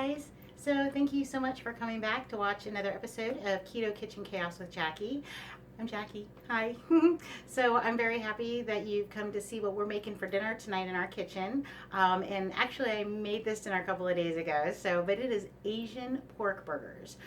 guys. So thank you so much for coming back to watch another episode of Keto Kitchen Chaos with Jackie. I'm Jackie. Hi. So I'm very happy that you've come to see what we're making for dinner tonight in our kitchen. And actually, I made this dinner a couple of days ago. But it is Asian pork burgers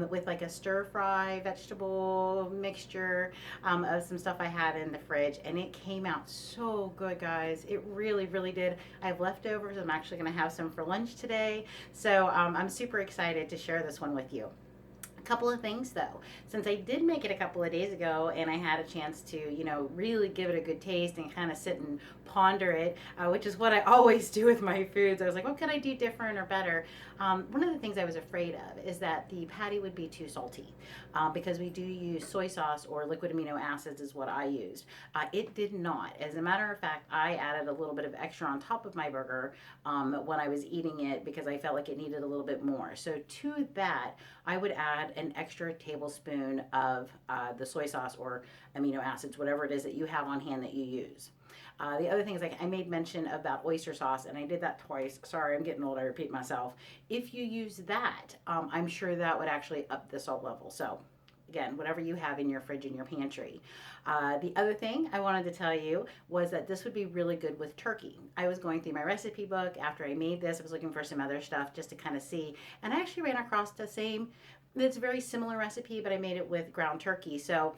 with like a stir fry vegetable mixture of some stuff I had in the fridge, and it came out so good, guys. It really, really did. I have leftovers. I'm actually going to have some for lunch today. So I'm super excited to share this one with you. Couple of things though, since I did make it a couple of days ago and I had a chance to really give it a good taste and kind of sit and ponder it, which is what I always do with my foods. I was like, what could I do different or better? One of the things I was afraid of is that the patty would be too salty, because we do use soy sauce, or liquid amino acids is what I used. It did not. As a matter of fact, I added a little bit of extra on top of my burger when I was eating it, because I felt like it needed a little bit more. So to that, I would add an extra tablespoon of the soy sauce or amino acids, whatever it is that you have on hand that you use. The other thing is, like, I made mention about oyster sauce, and I did that twice. Sorry, I'm getting old. I repeat myself. If you use that, I'm sure that would actually up the salt level. So again, whatever you have in your fridge, in your pantry. The other thing I wanted to tell you was that this would be really good with turkey. I was going through my recipe book after I made this. I was looking for some other stuff just to kind of see, and I actually ran across the same, it's a very similar recipe, but I made it with ground turkey. So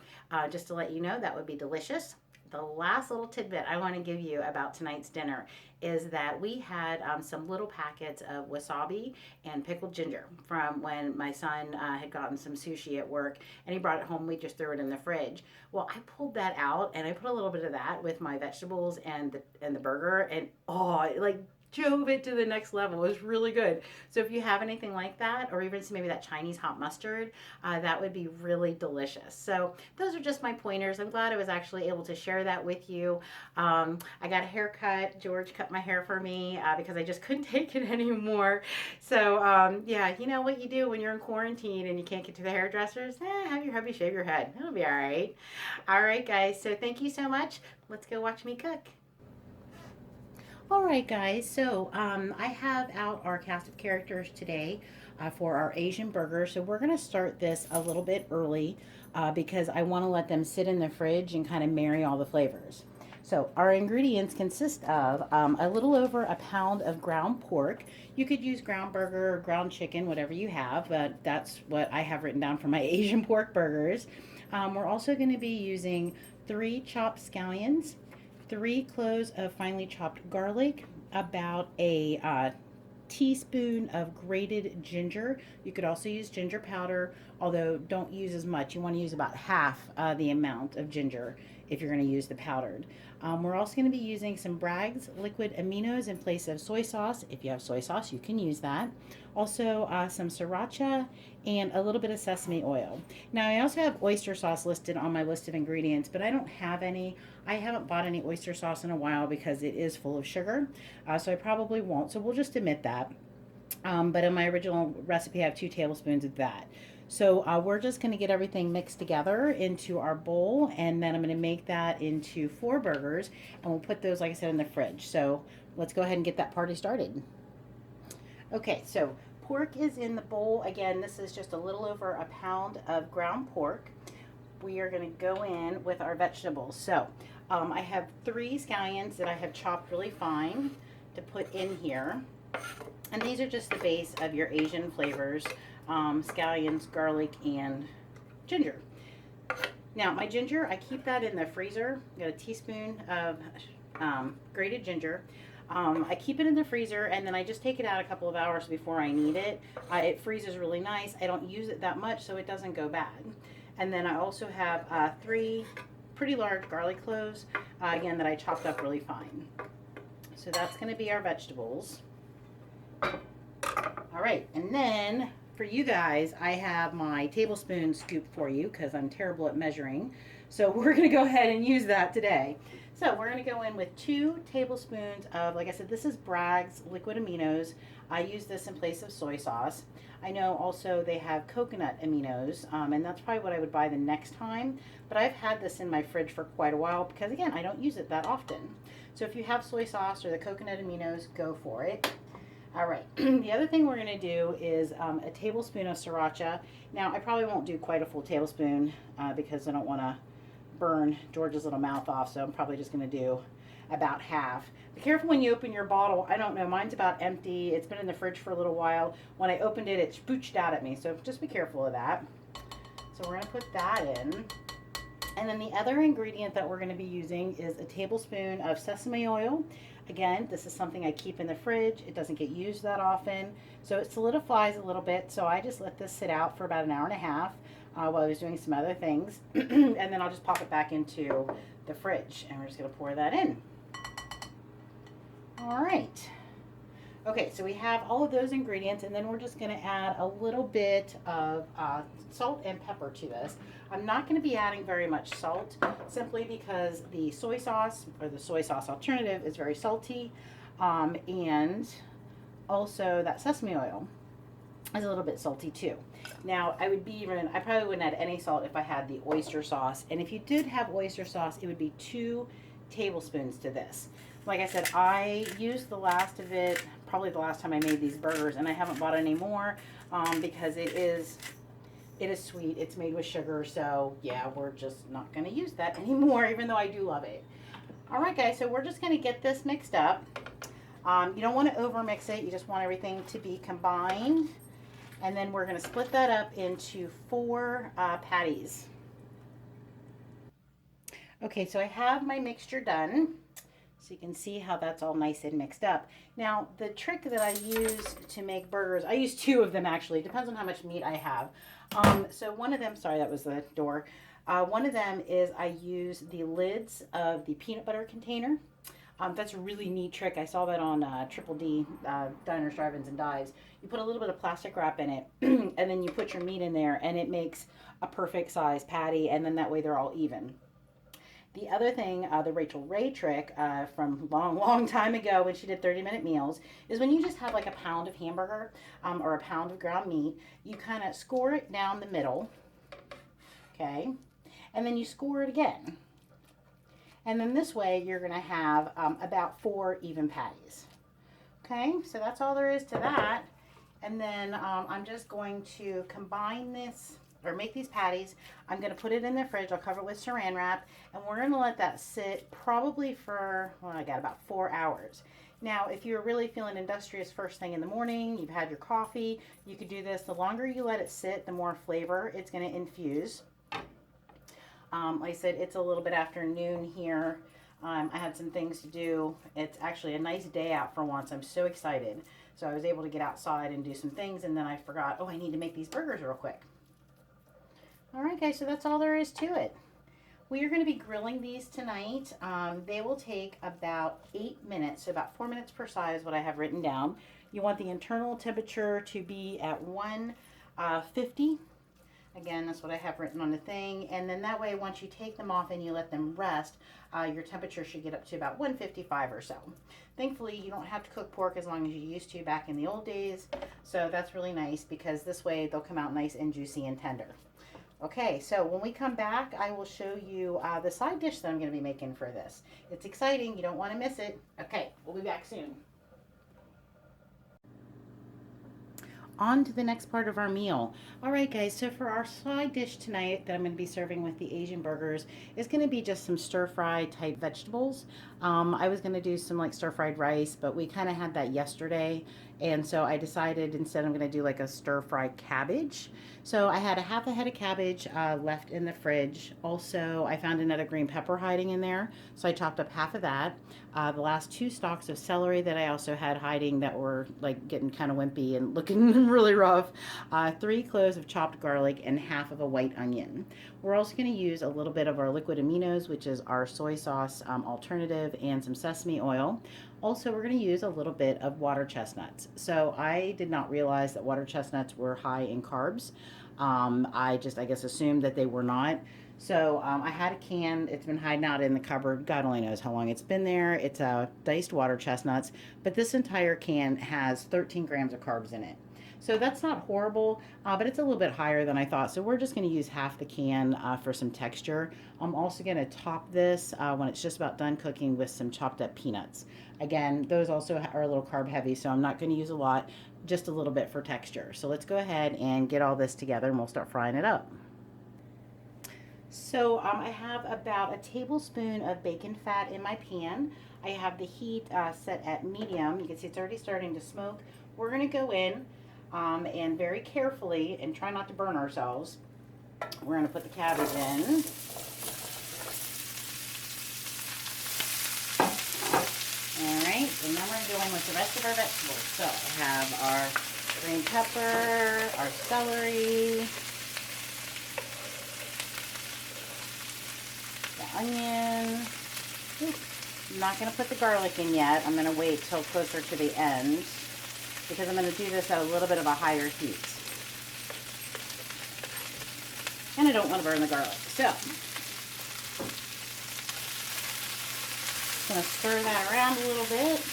just to let you know, that would be delicious. The last little tidbit I want to give you about tonight's dinner is that we had some little packets of wasabi and pickled ginger from when my son had gotten some sushi at work, and he brought it home. We just threw it in the fridge. Well, I pulled that out and I put a little bit of that with my vegetables and the burger, and oh, it like drove it to the next level. It was really good. So if you have anything like that, or even maybe that Chinese hot mustard, that would be really delicious. So those are just my pointers. I'm glad I was actually able to share that with you. I got a haircut. George cut my hair for me because I just couldn't take it anymore. So yeah, you know what you do when you're in quarantine and you can't get to the hairdressers? Have your hubby shave your head. It'll be all right. All right, guys. So thank you so much. Let's go watch me cook. All right, guys, so I have out our cast of characters today for our Asian burger. So we're going to start this a little bit early because I want to let them sit in the fridge and kind of marry all the flavors. So our ingredients consist of a little over a pound of ground pork. You could use ground burger or ground chicken, whatever you have, but that's what I have written down for my Asian pork burgers. We're also going to be using 3 chopped scallions, 3 cloves of finely chopped garlic, about a teaspoon of grated ginger. You could also use ginger powder, although don't use as much. You want to use about half the amount of ginger if you're going to use the powdered. We're also going to be using some Bragg's liquid aminos in place of soy sauce. If you have soy sauce, you can use that. Also some sriracha and a little bit of sesame oil. Now I also have oyster sauce listed on my list of ingredients, but I don't have any. I haven't bought any oyster sauce in a while because it is full of sugar, so I probably won't. So we'll just omit that. But in my original recipe, I have 2 tablespoons of that. So we're just going to get everything mixed together into our bowl, and then I'm going to make that into 4 burgers, and we'll put those, like I said, in the fridge. So let's go ahead and get that party started. Okay, so pork is in the bowl. Again, this is just a little over a pound of ground pork. We are going to go in with our vegetables. So I have 3 scallions that I have chopped really fine to put in here. And these are just the base of your Asian flavors, scallions, garlic, and ginger. Now, my ginger, I keep that in the freezer. Got a teaspoon of grated ginger. I keep it in the freezer, and then I just take it out a couple of hours before I need it. It freezes really nice. I don't use it that much, so it doesn't go bad. And then I also have 3 pretty large garlic cloves, again, that I chopped up really fine. So that's going to be our vegetables. All right, and then for you guys, I have my tablespoon scoop for you because I'm terrible at measuring. So we're going to go ahead and use that today. So we're going to go in with 2 tablespoons of, like I said, this is Bragg's liquid aminos. I use this in place of soy sauce. I know also they have coconut aminos, and that's probably what I would buy the next time. But I've had this in my fridge for quite a while because, again, I don't use it that often. So if you have soy sauce or the coconut aminos, go for it. All right. The other thing we're going to do is a tablespoon of sriracha. Now, I probably won't do quite a full tablespoon because I don't want to burn George's little mouth off, so I'm probably just going to do about half. Be careful when you open your bottle. I don't know, mine's about empty. It's been in the fridge for a little while. When I opened it, it spooched out at me, so just be careful of that. So we're going to put that in. And then the other ingredient that we're going to be using is a tablespoon of sesame oil. Again, this is something I keep in the fridge. It doesn't get used that often, so it solidifies a little bit. So I just let this sit out for about an hour and a half while I was doing some other things. And then I'll just pop it back into the fridge, and we're just going to pour that in. All right. Okay, so we have all of those ingredients, and then we're just going to add a little bit of salt and pepper to this. I'm not going to be adding very much salt, simply because the soy sauce, or the soy sauce alternative, is very salty, and also that sesame oil is a little bit salty too. Now, I probably wouldn't add any salt if I had the oyster sauce, and if you did have oyster sauce, it would be 2 tablespoons to this. Like I said, I used the last of it, probably the last time I made these burgers, and I haven't bought any more because it is sweet. It's made with sugar, so yeah, we're just not going to use that anymore, even though I do love it. All right, guys, so we're just going to get this mixed up. You don't want to over mix it. You just want everything to be combined. And then we're going to split that up into 4 patties. Okay, so I have my mixture done. So you can see how that's all nice and mixed up. Now, the trick that I use to make burgers, I use 2 of them actually. It depends on how much meat I have. So one of them, sorry, that was the door. One of them is I use the lids of the peanut butter container. That's a really neat trick. I saw that on Triple D, Diners, Drive-Ins, and Dives. You put a little bit of plastic wrap in it, and then you put your meat in there, and it makes a perfect size patty, and then that way they're all even. The other thing, the Rachel Ray trick from long time ago when she did 30-minute meals, is when you just have like a pound of hamburger or a pound of ground meat, you kind of score it down the middle, okay, and then you score it again. And then this way you're going to have about 4 even patties. Okay, so that's all there is to that. And then I'm just going to combine this, or make these patties. I'm going to put it in the fridge. I'll cover it with saran wrap, and we're going to let that sit probably for, well, I got about 4 hours. Now, if you're really feeling industrious first thing in the morning, you've had your coffee, you could do this. The longer you let it sit, the more flavor it's going to infuse. Like I said, it's a little bit after noon here. I had some things to do. It's actually a nice day out for once. I'm so excited. So I was able to get outside and do some things, and then I forgot, oh, I need to make these burgers real quick. All right, guys, so that's all there is to it. We are going to be grilling these tonight. They will take about 8 minutes, so about 4 minutes per side is what I have written down. You want the internal temperature to be at 150. Again, that's what I have written on the thing. And then that way, once you take them off and you let them rest, your temperature should get up to about 155 or so. Thankfully, you don't have to cook pork as long as you used to back in the old days. So that's really nice, because this way they'll come out nice and juicy and tender. Okay, so when we come back, I will show you the side dish that I'm going to be making for this. It's exciting. You don't want to miss it. Okay, we'll be back soon. On to the next part of our meal. All right, guys, so for our side dish tonight that I'm going to be serving with the Asian burgers is going to be just some stir-fry type vegetables. I was going to do some like stir-fried rice, but we kind of had that yesterday, and so I decided instead I'm going to do like a stir-fried cabbage. So I had a half a head of cabbage left in the fridge. Also, I found another green pepper hiding in there, so I chopped up half of that. The last 2 stalks of celery that I also had hiding that were like getting kind of wimpy and looking really rough. 3 cloves of chopped garlic and half of a white onion. We're also going to use a little bit of our liquid aminos, which is our soy sauce alternative, and some sesame oil. Also, we're going to use a little bit of water chestnuts. So I did not realize that water chestnuts were high in carbs. I guess assumed that they were not. So I had a can. It's been hiding out in the cupboard. God only knows how long it's been there. It's diced water chestnuts, but this entire can has 13 grams of carbs in it. So that's not horrible, but it's a little bit higher than I thought. So we're just going to use half the can for some texture. I'm also going to top this when it's just about done cooking with some chopped up peanuts. Again, those also are a little carb heavy, so I'm not going to use a lot, just a little bit for texture. So let's go ahead and get all this together and we'll start frying it up. So I have about a tablespoon of bacon fat in my pan. I have the heat set at medium. You can see it's already starting to smoke. We're going to go in and very carefully, and try not to burn ourselves, we're going to put the cabbage in. Alright, and then we're going to go in with the rest of our vegetables. So I have our green pepper, our celery, the onion. I'm not going to put the garlic in yet. I'm going to wait till closer to the end because I'm going to do this at a little bit of a higher heat. And I don't want to burn the garlic. So, just going to stir that around a little bit.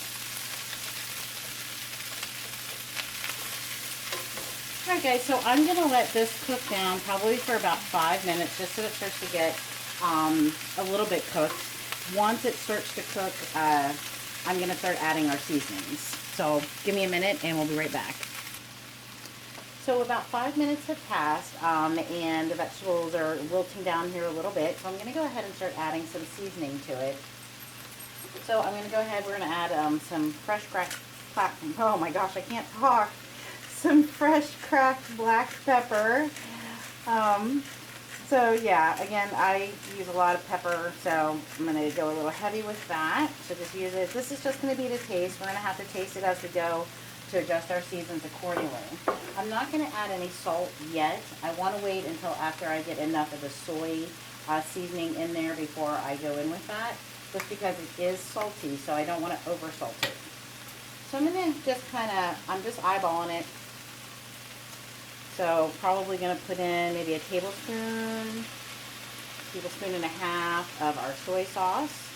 Alright guys, so I'm going to let this cook down probably for about 5 minutes just so it starts to get a little bit cooked. Once it starts to cook, I'm going to start adding our seasonings. So give me a minute and we'll be right back. So about 5 minutes have passed and the vegetables are wilting down here a little bit. So I'm going to go ahead and start adding some seasoning to it. So I'm going to go ahead, we're going to add some fresh cracked, oh my gosh, I can't talk. Some fresh cracked black pepper. So yeah, again, I use a lot of pepper, so I'm going to go a little heavy with that. So just use it. This is just going to be the taste. We're going to have to taste it as we go to adjust our seasons accordingly. I'm not going to add any salt yet. I want to wait until after I get enough of the soy seasoning in there before I go in with that, just because it is salty, so I don't want to over salt it. So I'm going to just I'm just eyeballing it. So probably going to put in maybe a tablespoon and a half of our soy sauce.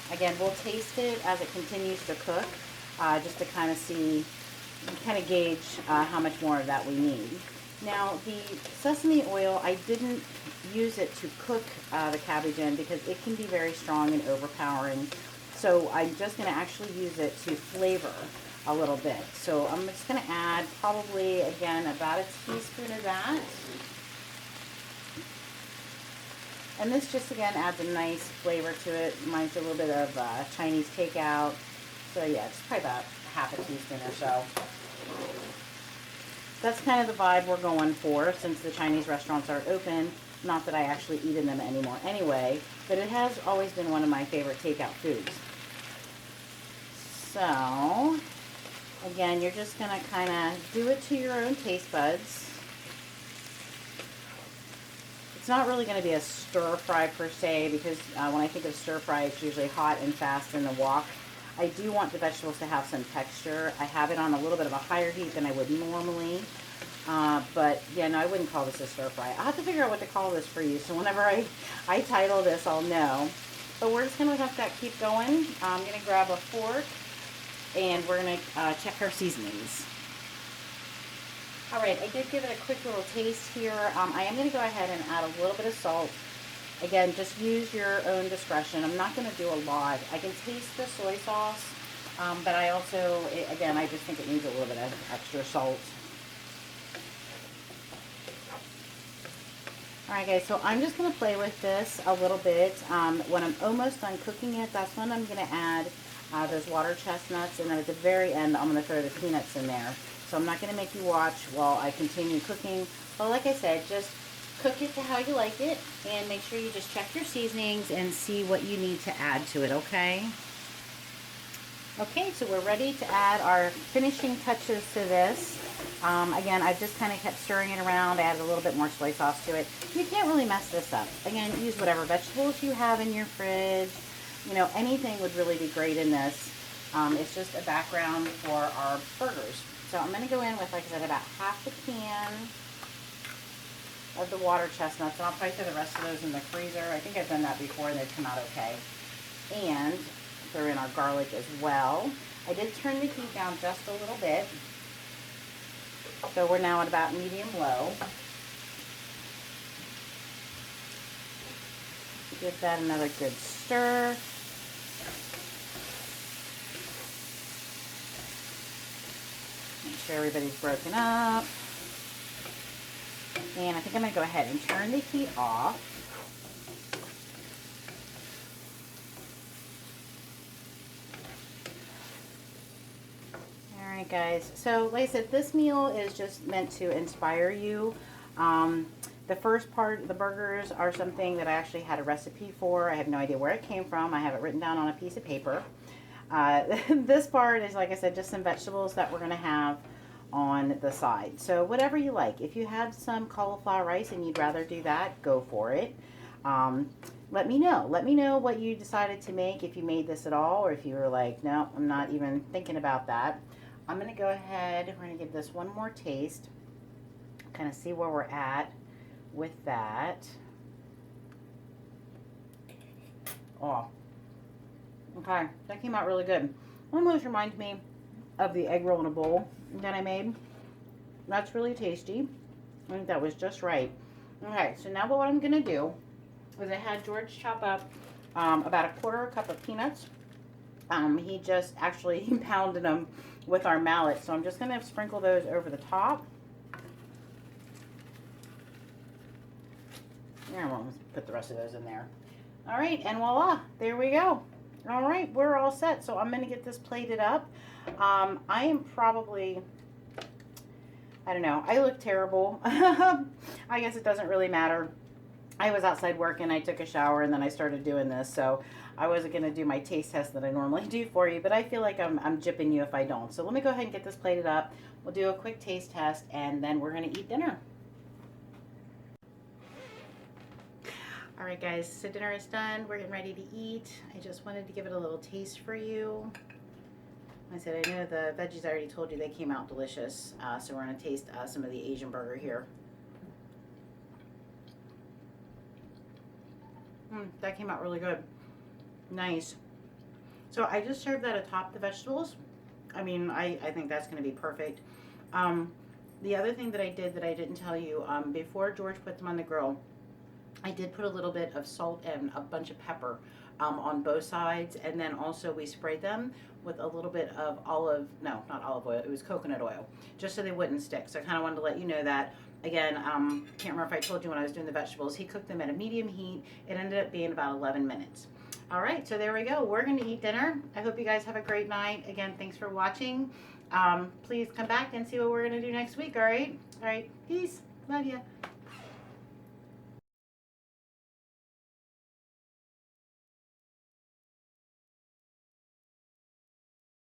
Again, we'll taste it as it continues to cook, just to kind of see, kind of gauge how much more of that we need. Now, the sesame oil, I didn't use it to cook the cabbage in because it can be very strong and overpowering. So I'm just going to actually use it to flavor a little bit. So I'm just going to add probably, again, about a teaspoon of that. And this just, again, adds a nice flavor to it. Reminds me a little bit of Chinese takeout. So yeah, it's probably about half a teaspoon or so. That's kind of the vibe we're going for since the Chinese restaurants are open. Not that I actually eat in them anymore anyway, but it has always been one of my favorite takeout foods. So, again, you're just going to kind of do it to your own taste buds. It's not really going to be a stir fry per se because when I think of stir fry, it's usually hot and fast in the wok. I do want the vegetables to have some texture. I have it on a little bit of a higher heat than I would normally. But yeah, no, I wouldn't call this a stir fry. I'll have to figure out what to call this for you. So whenever I title this, I'll know. But we're just going to let that keep going. I'm going to grab a fork and we're going to check our seasonings. Alright, I did give it a quick little taste here. I am going to go ahead and add a little bit of salt. Again, just use your own discretion. I'm not going to do a lot. I can taste the soy sauce, but I also, again, I just think it needs a little bit of extra salt. Alright guys, so I'm just going to play with this a little bit. When I'm almost done cooking it, that's when I'm going to add those water chestnuts, and then at the very end, I'm going to throw the peanuts in there. So I'm not going to make you watch while I continue cooking. But like I said, just cook it to how you like it, and make sure you just check your seasonings and see what you need to add to it, okay? Okay, so we're ready to add our finishing touches to this. Again, I've just kind of kept stirring it around. I added a little bit more soy sauce to it. You can't really mess this up. Again, use whatever vegetables you have in your fridge. You know, anything would really be great in this. It's just a background for our burgers. So I'm going to go in with, like I said, about half the can of the water chestnuts, and I'll probably throw the rest of those in the freezer. I think I've done that before and they've come out okay. And throw in our garlic as well. I did turn the heat down just a little bit. So we're now at about medium-low. Give that another good stir. Make sure everybody's broken up. And I think I'm going to go ahead and turn the heat off. Alright guys, so like I said, this meal is just meant to inspire you. The first part, the burgers, are something that I actually had a recipe for. I have no idea where it came from. I have it written down on a piece of paper. This part is, like I said, just some vegetables that we're going to have on the side. So whatever you like. If you have some cauliflower rice and you'd rather do that, go for it. Let me know. Let me know what you decided to make, if you made this at all, or if you were like, no, I'm not even thinking about that. I'm going to go ahead, we're going to give this one more taste, kind of see where we're at with that. Oh, okay, that came out really good. Almost reminds me of the egg roll in a bowl that I made. That's really tasty. I think that was just right. Okay, so now what I'm going to do is I had George chop up about a 1/4 cup of peanuts. He just actually pounded them with our mallet, so I'm just going to sprinkle those over the top. Yeah, well, let's put the rest of those in there. All right, and voila, there we go. All right, we're all set. So I'm going to get this plated up. I am probably, I don't know, I look terrible. I guess it doesn't really matter. I was outside working, I took a shower, and then I started doing this, so I wasn't going to do my taste test that I normally do for you, but I feel like I'm gypping you if I don't. So let me go ahead and get this plated up. We'll do a quick taste test, and then we're going to eat dinner. All right, guys, so dinner is done. We're getting ready to eat. I just wanted to give it a little taste for you. Like I said, I know the veggies, I already told you they came out delicious, so we're going to taste some of the Asian burger here. That came out really good. Nice. So I just served that atop the vegetables. I mean, I think that's going to be perfect. The other thing that I did that I didn't tell you, before George put them on the grill, I did put a little bit of salt and a bunch of pepper on both sides, and then also we sprayed them with a little bit of not olive oil, it was coconut oil, just so they wouldn't stick. So I kind of wanted to let you know that. Again, can't remember if I told you when I was doing the vegetables, he cooked them at a medium heat. It ended up being about 11 minutes. All right, so there we go. We're going to eat dinner. I hope you guys have a great night. Again, thanks for watching. Please come back and see what we're going to do next week, all right? All right, peace. Love you.